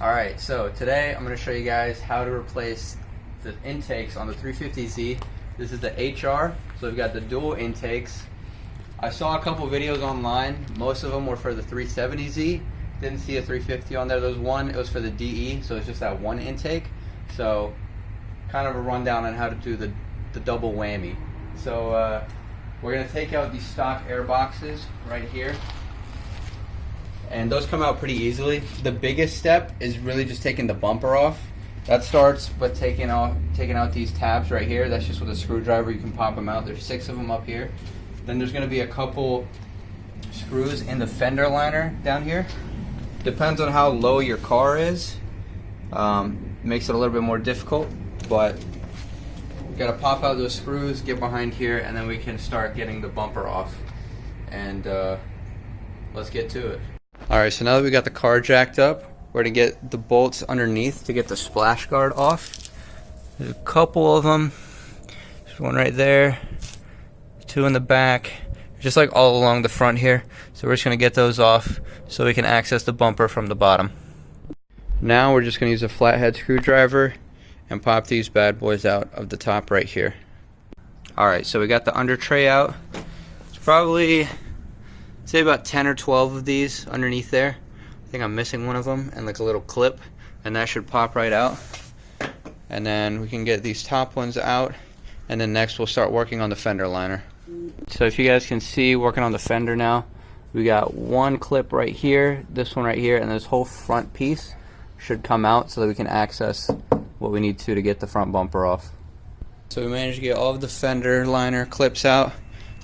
Alright, so today I'm going to show you guys how to replace the intakes on the 350z. This is the HR, so we've got the dual intakes. I saw a couple videos online. Most of them were for the 370z. Didn't see a 350 on there. There was one, it was for the DE, so it's just that one intake. So kind of a rundown on how to do the double whammy. So we're going to take out these stock air boxes right here. And those come out pretty easily. The biggest step is really just taking the bumper off. That starts with taking out these tabs right here. That's just with a screwdriver. You can pop them out. There's 6 of them up here. Then there's going to be a couple screws in the fender liner down here. Depends on how low your car is. Makes it a little bit more difficult, but you got to pop out those screws, get behind here, and then we can start getting the bumper off. And let's get to it. Alright, so now that we got the car jacked up, we're going to get the bolts underneath to get the splash guard off. There's a couple of them. There's one right there, 2 in the back, just like all along the front here. So we're just going to get those off so we can access the bumper from the bottom. Now we're just going to use a flathead screwdriver and pop these bad boys out of the top right here. Alright, so we got the under tray out. It's probably, say, about 10 or 12 of these underneath there. I think I'm missing one of them, and like a little clip, and that should pop right out. And then we can get these top ones out, and then next we'll start working on the fender liner. So if you guys can see, working on the fender now, we got one clip right here, this one right here, and this whole front piece should come out so that we can access what we need to get the front bumper off. So we managed to get all of the fender liner clips out,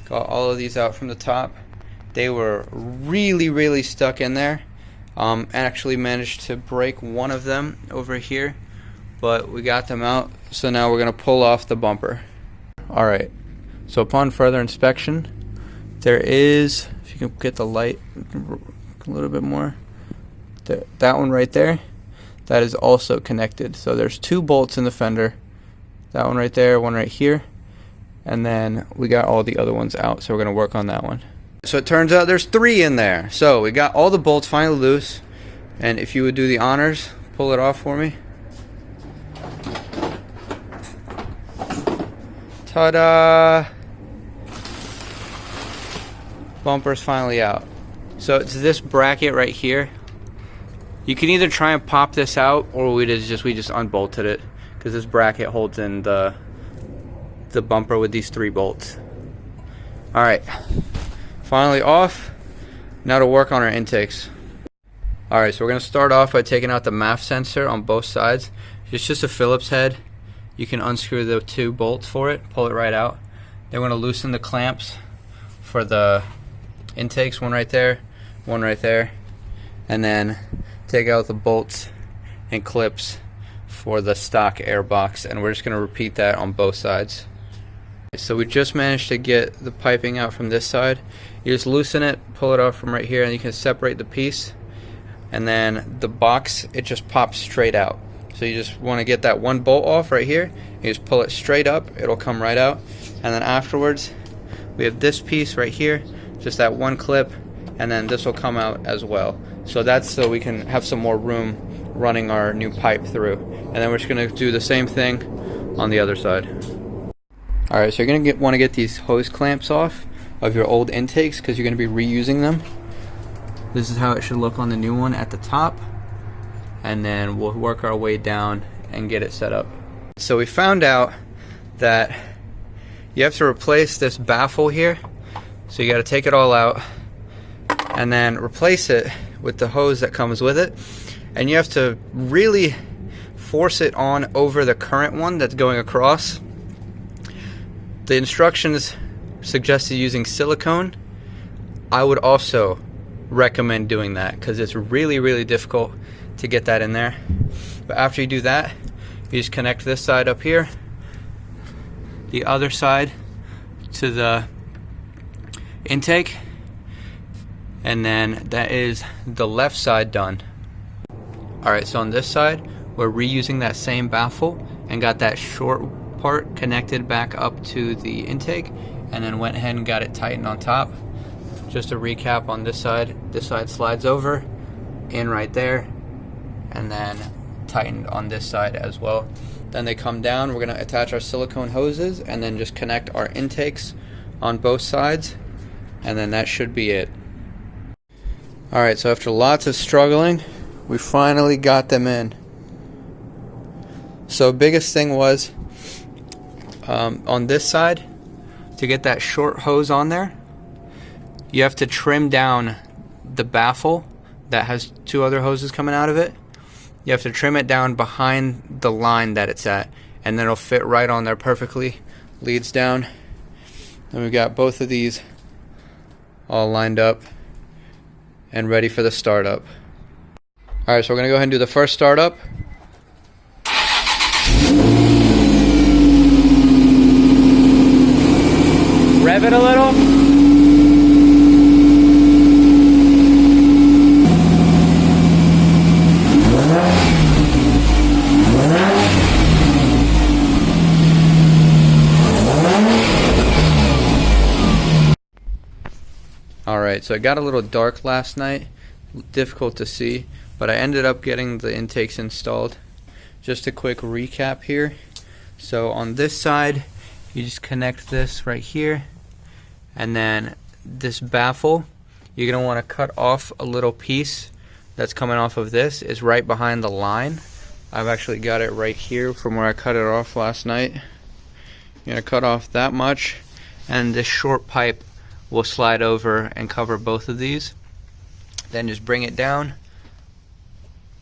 got all of these out from the top. They were really stuck in there. Actually managed to break one of them over here, but we got them out. So now we're going to pull off the bumper. Alright, so upon further inspection, there is, if you can get the light a little bit more, that one right there, that is also connected. So there's 2 bolts in the fender, that one right there, one right here, and then we got all the other ones out, so we're going to work on that one. So it turns out there's 3 in there. So we got all the bolts finally loose, and if you would do the honors, pull it off for me. Ta-da! Bumper's finally out. So it's this bracket right here. You can either try and pop this out, or we just unbolted it, because this bracket holds in the bumper with these 3 bolts. Alright, finally off. Now to work on our intakes. Alright, so we're going to start off by taking out the MAF sensor on both sides. It's just a Phillips head. You can unscrew the 2 bolts for it, pull it right out. Then we're going to loosen the clamps for the intakes, one right there, and then take out the bolts and clips for the stock air box, and we're just going to repeat that on both sides. So we just managed to get the piping out from this side. You just loosen it, pull it off from right here, and you can separate the piece, and then the box, it just pops straight out. So you just want to get that one bolt off right here, you just pull it straight up, it'll come right out. And then afterwards we have this piece right here, just that one clip, and then this will come out as well. So that's so we can have some more room running our new pipe through. And then we're just going to do the same thing on the other side. Alright, so you're going to want to get these hose clamps off of your old intakes, because you're going to be reusing them. This is how it should look on the new one at the top, and then we'll work our way down and get it set up. So we found out that you have to replace this baffle here, so you got to take it all out and then replace it with the hose that comes with it, and you have to really force it on over the current one that's going across. The instructions suggested using silicone. I would also recommend doing that, because it's really difficult to get that in there. But after you do that, you just connect this side up here, the other side to the intake, and then that is the left side done. Alright, so on this side we're reusing that same baffle and got that short part connected back up to the intake, and then went ahead and got it tightened on top. Just to recap on this side slides over in right there, and then tightened on this side as well. Then they come down. We're going to attach our silicone hoses and then just connect our intakes on both sides, and then that should be it. Alright, so after lots of struggling, we finally got them in. So biggest thing was on this side, to get that short hose on there, you have to trim down the baffle that has two other hoses coming out of it. You have to trim it down behind the line that it's at, and then it'll fit right on there perfectly. Leads down. And we've got both of these all lined up and ready for the startup. Alright, so we're going to go ahead and do the first startup. Rev it a little. Alright, so it got a little dark last night, difficult to see, but I ended up getting the intakes installed. Just a quick recap here. So on this side, you just connect this right here, and then this baffle, you're going to want to cut off a little piece that's coming off of this, is right behind the line. I've actually got it right here from where I cut it off last night. You're going to cut off that much, and this short pipe will slide over and cover both of these. Then just bring it down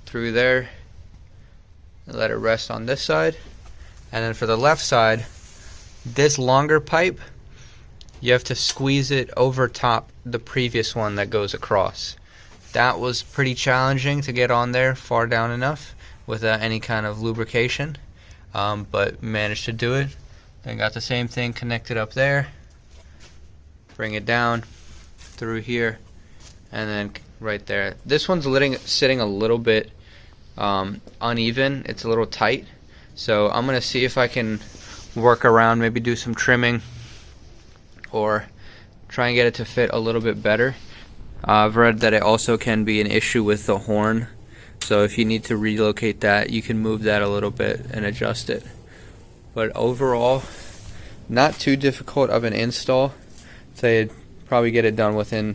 through there and let it rest on this side. And then for the left side, this longer pipe, you have to squeeze it over top the previous one that goes across. That was pretty challenging to get on there far down enough without any kind of lubrication, but managed to do it. Then got the same thing connected up there. Bring it down through here, and then right there. This one's sitting a little bit uneven. It's a little tight, so I'm gonna see if I can work around, maybe do some trimming or try and get it to fit a little bit better. I've read that it also can be an issue with the horn, so if you need to relocate that, you can move that a little bit and adjust it. But overall, not too difficult of an install. Say you'd probably get it done within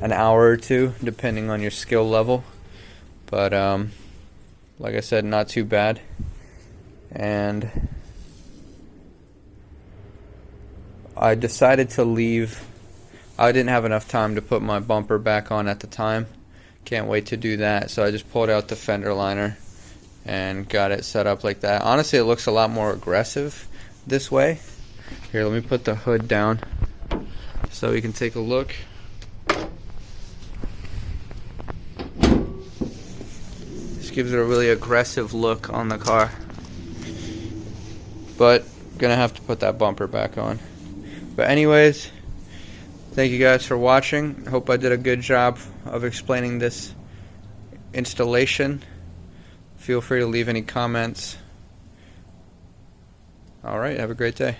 an hour or two, depending on your skill level. But like I said, not too bad. And I decided to leave. I didn't have enough time to put my bumper back on at the time. Can't wait to do that. So I just pulled out the fender liner and got it set up like that. Honestly, it looks a lot more aggressive this way. Here, let me put the hood down so we can take a look. This gives it a really aggressive look on the car. But gonna have to put that bumper back on. But anyways, thank you guys for watching. I hope I did a good job of explaining this installation. Feel free to leave any comments. Alright, have a great day.